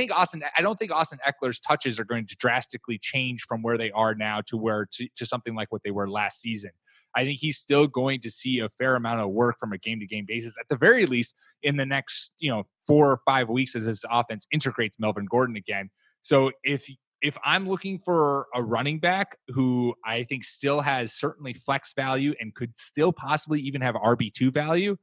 don't think Austin Eckler's touches are going to drastically change from where they are now to something like what they were last season. I think he's still going to see a fair amount of work from a game-to-game basis, at the very least in the next 4 or 5 weeks as his offense integrates Melvin Gordon again. So if I'm looking for a running back who I think still has certainly flex value and could still possibly even have RB2 value,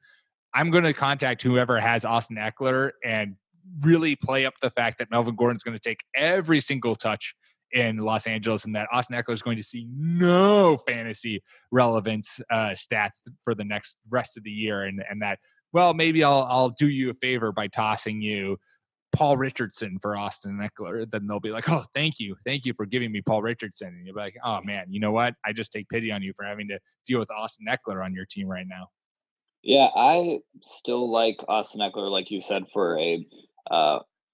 I'm going to contact whoever has Austin Ekeler and really play up the fact that Melvin Gordon's going to take every single touch in Los Angeles and that Austin Ekeler is going to see no fantasy relevance stats for the rest of the year. And that, well, maybe I'll do you a favor by tossing you Paul Richardson for Austin Ekeler. Then they'll be like, oh, thank you for giving me Paul Richardson. And you'll be like, oh man, you know what? I just take pity on you for having to deal with Austin Ekeler on your team right now. Yeah, I still like Austin Ekeler, like you said, for a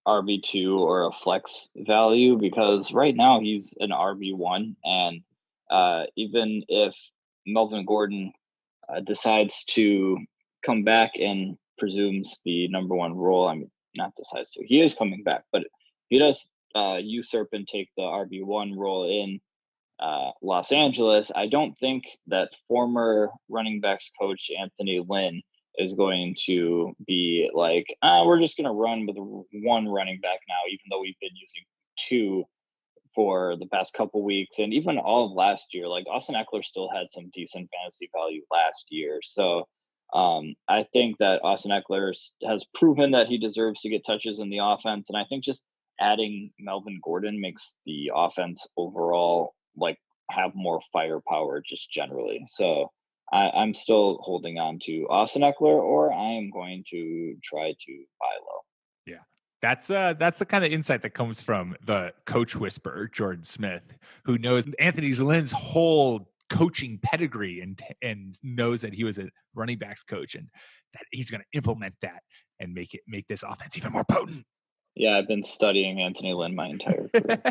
RB2 or a flex value, because right now he's an RB1. And even if Melvin Gordon decides to come back and presumes the number 1 role, I mean, not decides to. He is coming back, but he does usurp and take the RB1 role in Los Angeles. I don't think that former running backs coach Anthony Lynn is going to be like, we're just going to run with one running back now, even though we've been using two for the past couple weeks and even all of last year. Like Austin Eckler still had some decent fantasy value last year. So I think that Austin Eckler has proven that he deserves to get touches in the offense. And I think just adding Melvin Gordon makes the offense overall like have more firepower just generally. So I'm still holding on to Austin Eckler, or I am going to try to buy low. Yeah. That's the kind of insight that comes from the coach whisperer, Jordan Smith, who knows Anthony Lynn's whole coaching pedigree and knows that he was a running backs coach and that he's going to implement that and make this offense even more potent. Yeah, I've been studying Anthony Lynn my entire career.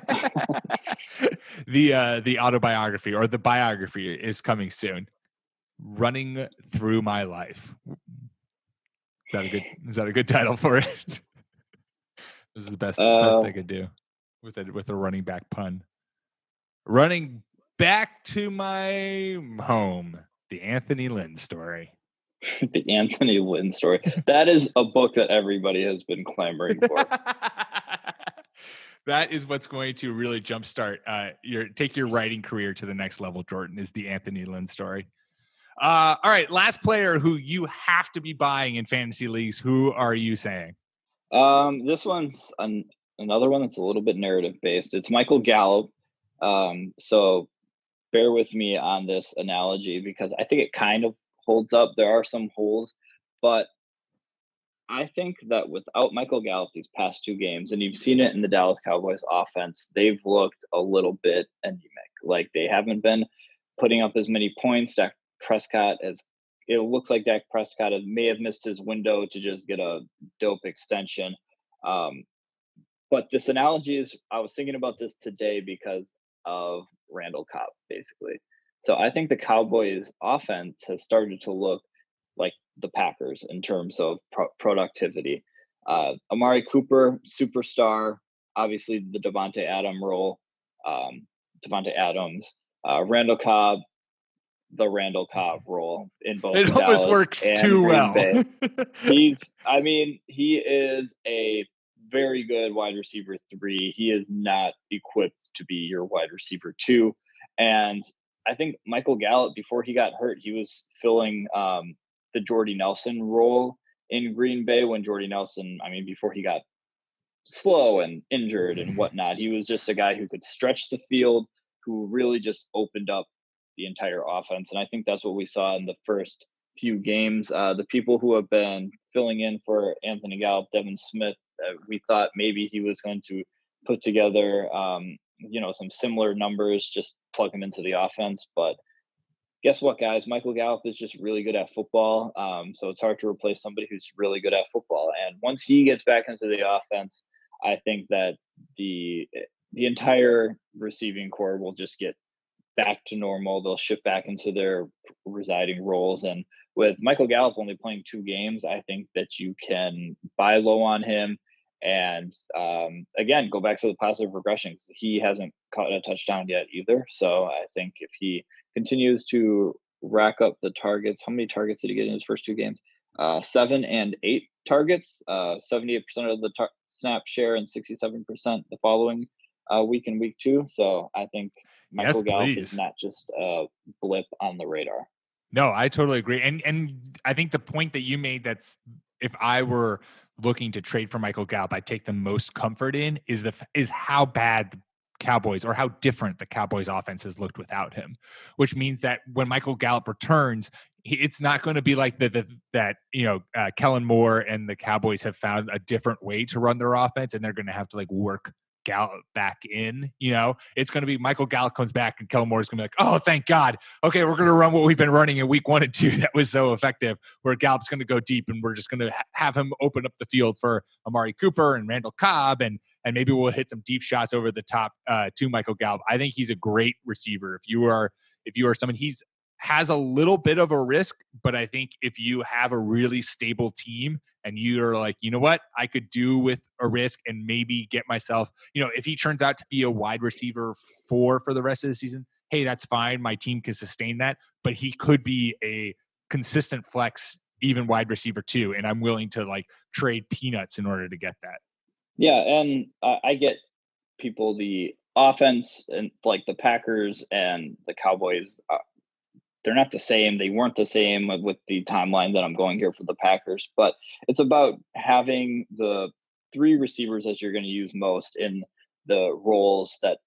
The autobiography or the biography is coming soon. Running Through My Life. Is that a good title for it? This is the best I could do with a running back pun. Running back to my home, the Anthony Lynn story. The Anthony Lynn story. That is a book that everybody has been clamoring for. That is what's going to really jumpstart take your writing career to the next level, Jordan, is the Anthony Lynn story. All right, last player who you have to be buying in fantasy leagues. Who are you saying? This one's another one that's a little bit narrative based. It's Michael Gallup. So bear with me on this analogy because I think it kind of holds up. There are some holes, but I think that without Michael Gallup these past two games, and you've seen it in the Dallas Cowboys offense, they've looked a little bit anemic. Like they haven't been putting up as many points. Dak Prescott it looks like Dak Prescott may have missed his window to just get a dope extension. But this analogy is, I was thinking about this today because of Randall Cobb, basically. So I think the Cowboys offense has started to look like the Packers in terms of productivity. Amari Cooper, superstar, obviously the Devontae Adams role, Devontae Adams, Randall Cobb, the Randall Cobb role in both. It almost works too well. He is a very good wide receiver 3. He is not equipped to be your wide receiver 2. And I think Michael Gallup, before he got hurt, he was filling the Jordy Nelson role in Green Bay when Jordy Nelson, before he got slow and injured and whatnot, he was just a guy who could stretch the field, who really just opened up the entire offense. And I think that's what we saw in the first few games. The people who have been filling in for Anthony Gallup, Devin Smith, we thought maybe he was going to put together, some similar numbers, just plug him into the offense. But guess what, guys? Michael Gallup is just really good at football. So it's hard to replace somebody who's really good at football. And once he gets back into the offense, I think that the entire receiving core will just get back to normal. They'll shift back into their residing roles. And with Michael Gallup only playing 2 games, I think that you can buy low on him. And again, go back to the positive regression because he hasn't caught a touchdown yet either. So I think if he continues to rack up the targets, how many targets did he get in his first 2 games? 7 and 8 targets, 78% of the snap share and 67% the following week in week 2. So I think Michael Gallup is not just a blip on the radar. No, I totally agree. And I think the point that you made, that's if I were looking to trade for Michael Gallup, I'd take the most comfort in is how bad the Cowboys, or how different the Cowboys offense has looked without him, which means that when Michael Gallup returns, it's not going to be like that Kellen Moore and the Cowboys have found a different way to run their offense, and they're going to have to work Gallup back in. It's going to be Michael Gallup comes back and Kellen Moore is going to be like, oh, thank God. Okay, we're going to run what we've been running in week 1 and 2 that was so effective, where Gallup's going to go deep and we're just going to have him open up the field for Amari Cooper and Randall Cobb, and maybe we'll hit some deep shots over the top to Michael Gallup. I think he's a great receiver. If you are someone, he's has a little bit of a risk, but I think if you have a really stable team and you're like, you know what, I could do with a risk and maybe get myself, if he turns out to be a wide receiver for the rest of the season, hey, that's fine. My team can sustain that, but he could be a consistent flex, even wide receiver too. And I'm willing to like trade peanuts in order to get that. Yeah. And I get people, the offense and like the Packers and the Cowboys, they're not the same. They weren't the same with the timeline that I'm going here for the Packers, but it's about having the 3 receivers that you're going to use most in the roles that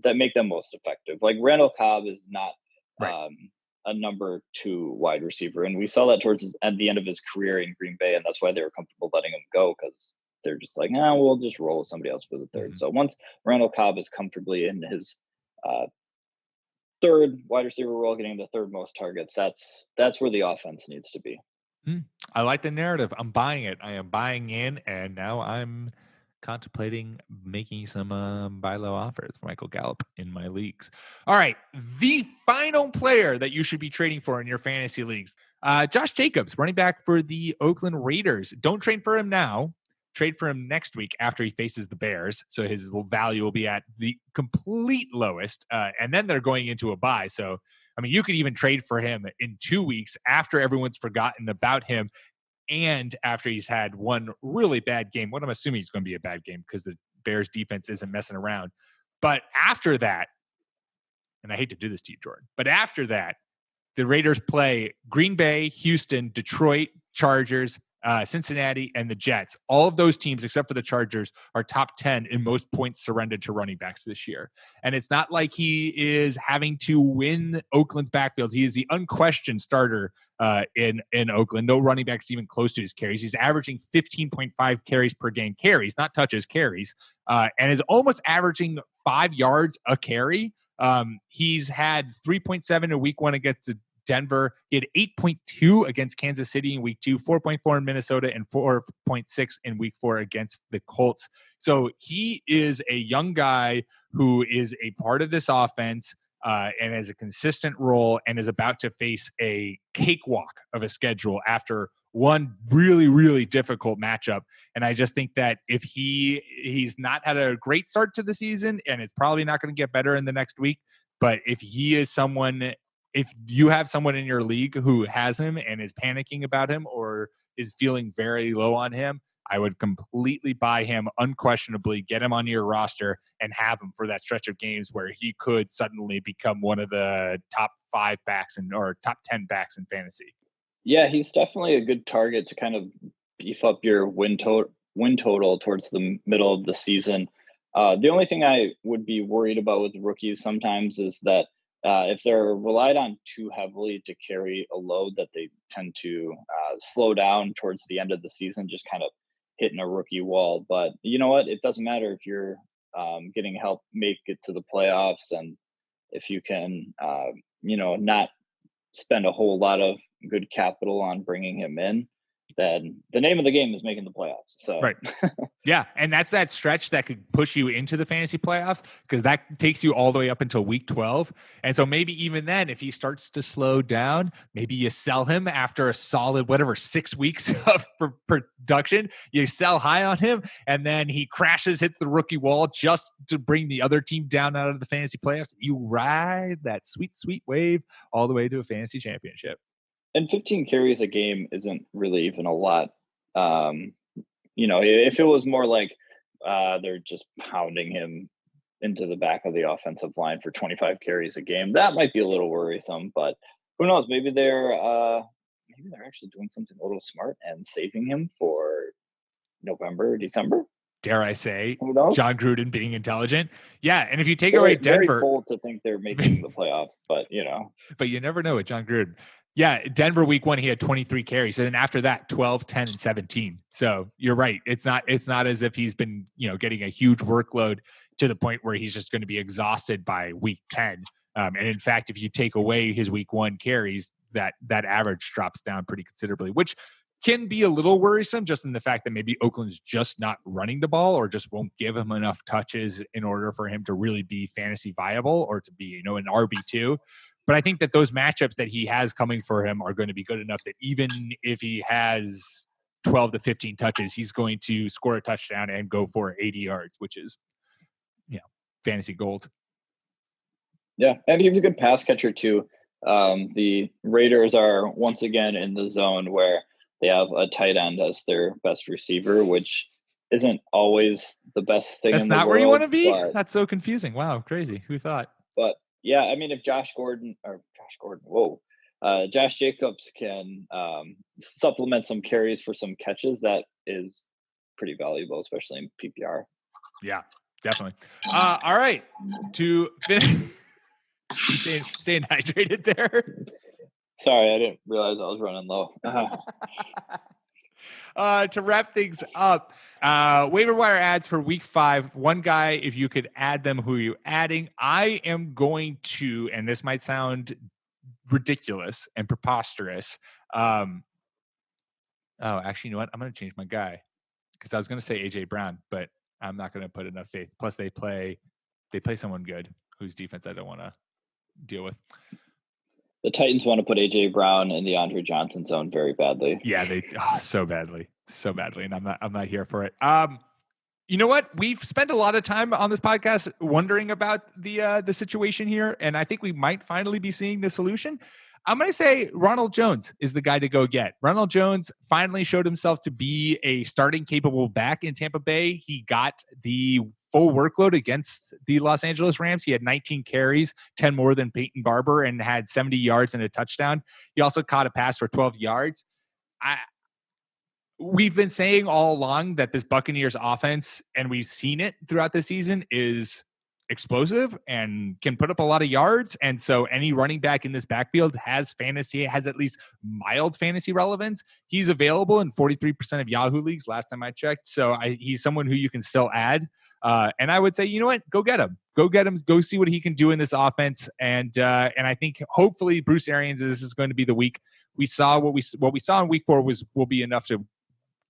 make them most effective. Like Randall Cobb is not Right. a number 2 wide receiver, and we saw that at the end of his career in Green Bay, and that's why they were comfortable letting him go, because they're just like, we'll just roll with somebody else for the third. So once Randall Cobb is comfortably in his third wide receiver role, getting the third most targets, that's where the offense needs to be. I like the narrative. I'm buying it. I am buying in, and now I'm contemplating making some buy low offers for Michael Gallup in my leagues. All right, the final player that you should be trading for in your fantasy leagues, Josh Jacobs, running back for the Oakland Raiders. Don't trade for him now. Trade for him next week after he faces the Bears. So his value will be at the complete lowest. And then they're going into a bye. So, I mean, you could even trade for him in 2 weeks after everyone's forgotten about him and after he's had one really bad game. What I'm assuming is going to be a bad game because the Bears defense isn't messing around. But after that, and I hate to do this to you, Jordan, but after that, the Raiders play Green Bay, Houston, Detroit, Chargers, Cincinnati, and the Jets. All of those teams, except for the Chargers, are top 10 in most points surrendered to running backs this year. And it's not like he is having to win Oakland's backfield. He is the unquestioned starter in Oakland. No running backs even close to his carries. He's averaging 15.5 carries per game. Carries, not touches, carries. And is almost averaging 5 yards a carry. He's had 3.7 in week 1 against the Denver. He had 8.2 against Kansas City in week 2, 4.4 in Minnesota, and 4.6 in week 4 against the Colts. So he is a young guy who is a part of this offense and has a consistent role and is about to face a cakewalk of a schedule after one really, really difficult matchup. And I just think that if he's not had a great start to the season, and it's probably not going to get better in the next week, but if he is someone, if you have someone in your league who has him and is panicking about him or is feeling very low on him, I would completely buy him unquestionably, get him on your roster, and have him for that stretch of games where he could suddenly become one of the top 5 backs or top 10 backs in fantasy. Yeah, he's definitely a good target to kind of beef up your win total towards the middle of the season. The only thing I would be worried about with rookies sometimes is that if they're relied on too heavily to carry a load, that they tend to slow down towards the end of the season, just kind of hitting a rookie wall. But you know what? It doesn't matter if you're getting help make it to the playoffs, and if you can, not spend a whole lot of good capital on bringing him in, then the name of the game is making the playoffs. So right. Yeah. And that's that stretch that could push you into the fantasy playoffs, because that takes you all the way up until week 12. And so maybe even then, if he starts to slow down, maybe you sell him after a solid, 6 weeks of production. You sell high on him, and then he crashes, hits the rookie wall just to bring the other team down out of the fantasy playoffs. You ride that sweet, sweet wave all the way to a fantasy championship. And 15 carries a game isn't really even a lot. If it was more like they're just pounding him into the back of the offensive line for 25 carries a game, that might be a little worrisome. But who knows? Maybe they're actually doing something a little smart and saving him for November, December. Dare I say, John Gruden being intelligent. Yeah, and if you take away Denver, very bold to think they're making the playoffs, but but you never know with John Gruden. Yeah, Denver week 1, he had 23 carries. And then after that, 12, 10, and 17. So you're right. It's not as if he's been, getting a huge workload to the point where he's just going to be exhausted by week 10. And in fact, if you take away his week 1 carries, that average drops down pretty considerably, which can be a little worrisome just in the fact that maybe Oakland's just not running the ball or just won't give him enough touches in order for him to really be fantasy viable or to be, an RB2. But I think that those matchups that he has coming for him are going to be good enough that even if he has 12 to 15 touches, he's going to score a touchdown and go for 80 yards, which is, fantasy gold. Yeah, and he's a good pass catcher too. The Raiders are once again in the zone where they have a tight end as their best receiver, which isn't always the best thing That's in the not world. where you want to be? But, That's so confusing. Wow, crazy. Who thought? but yeah, I mean, if Josh Jacobs can supplement some carries for some catches, that is pretty valuable, especially in PPR. Yeah, definitely. All right. To finish, staying hydrated there. Sorry, I didn't realize I was running low. To wrap things up, waiver wire ads for week 5. One guy, if you could add them, who are you adding? I am going to, and this might sound ridiculous and preposterous. Actually, you know what? I'm going to change my guy because I was going to say AJ Brown, but I'm not going to put enough faith. Plus, they play someone good whose defense I don't want to deal with. The Titans want to put AJ Brown in the Andre Johnson zone very badly. Yeah, they so badly, and I'm not here for it. You know what? We've spent a lot of time on this podcast wondering about the situation here, and I think we might finally be seeing the solution. I'm going to say Ronald Jones is the guy to go get. Ronald Jones finally showed himself to be a starting capable back in Tampa Bay. He got the full workload against the Los Angeles Rams. He had 19 carries, 10 more than Peyton Barber, and had 70 yards and a touchdown. He also caught a pass for 12 yards. We've been saying all along that this Buccaneers offense, and we've seen it throughout the season, is explosive and can put up a lot of yards. And so any running back in this backfield has at least mild fantasy relevance. He's available in 43% of Yahoo leagues last time I checked. So he's someone who you can still add. And I would say, you know what, go get him, go see what he can do in this offense. And I think hopefully Bruce Arians, this is going to be the week. We saw what we saw in week 4 will be enough to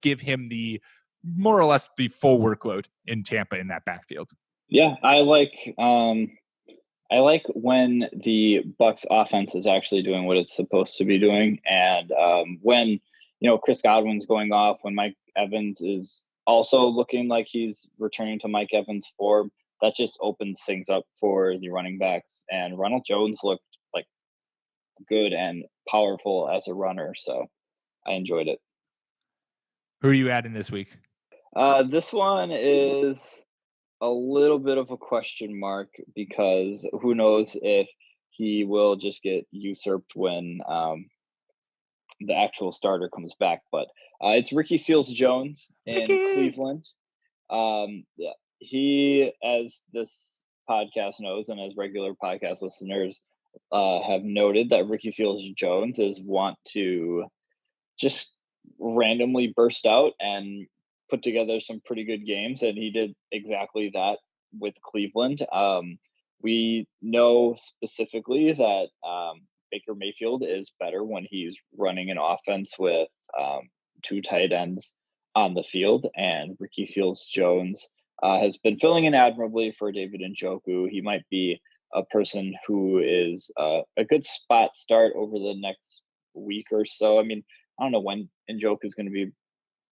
give him the more or less the full workload in Tampa in that backfield. Yeah, I like when the Bucs offense is actually doing what it's supposed to be doing, and when Chris Godwin's going off, when Mike Evans is also looking like he's returning to Mike Evans' form, that just opens things up for the running backs. And Ronald Jones looked like good and powerful as a runner, so I enjoyed it. Who are you adding this week? This one is a little bit of a question mark because who knows if he will just get usurped when the actual starter comes back. But it's Ricky Seals-Jones in Cleveland. Yeah, he, as this podcast knows, and as regular podcast listeners have noted, that Ricky Seals-Jones is want to just randomly burst out and put together some pretty good games, and he did exactly that with Cleveland. We know specifically that Baker Mayfield is better when he's running an offense with 2 tight ends on the field, and Ricky Seals-Jones has been filling in admirably for David Njoku. He might be a person who is a good spot start over the next week or so. I mean, I don't know when Njoku is going to be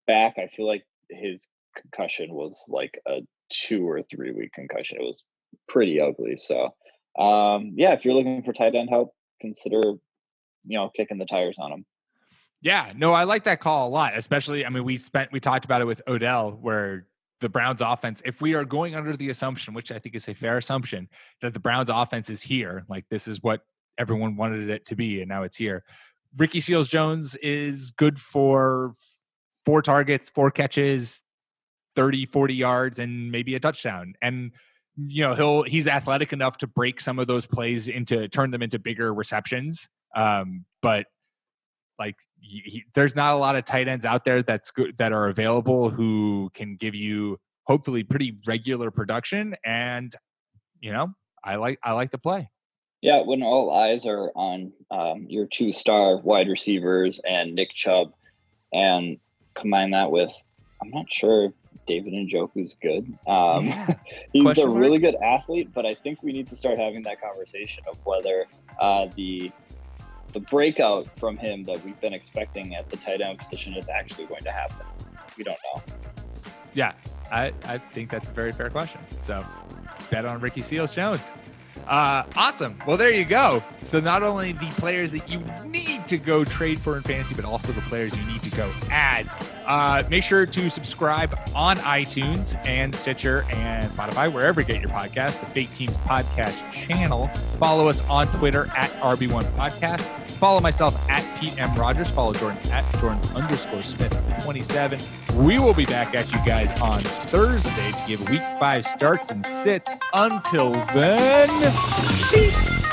back. I feel like his concussion was like a 2 or 3 week concussion. It was pretty ugly. So, if you're looking for tight end help, consider, kicking the tires on him. Yeah, no, I like that call a lot, especially, I mean, we talked about it with Odell, where the Browns offense, if we are going under the assumption, which I think is a fair assumption, that the Browns offense is here, like this is what everyone wanted it to be, and now it's here. Ricky Seals-Jones is good for 4 targets, 4 catches, 30, 40 yards, and maybe a touchdown. And, he's athletic enough to break some of those plays turn them into bigger receptions. But like there's not a lot of tight ends out there that's good, that are available, who can give you hopefully pretty regular production. And, I like the play. Yeah, when all eyes are on your 2-star wide receivers and Nick Chubb, and combine that with, I'm not sure David Njoku's good. Yeah. He's Question a mark? really good athlete, but I think we need to start having that conversation of whether the breakout from him that we've been expecting at the tight end position is actually going to happen. We don't know. Yeah, I think that's a very fair question. So bet on Ricky Seals-Jones. Awesome. Well, there you go. So not only the players that you need to go trade for in fantasy, but also the players you need to go add. Make sure to subscribe on iTunes and Stitcher and Spotify, wherever you get your podcasts, the Fake Teams Podcast channel. Follow us on Twitter at RB1 Podcast. Follow myself at Pete M. Rogers. Follow Jordan at Jordan_Smith27. We will be back at you guys on Thursday to give Week 5 starts and sits. Until then, peace.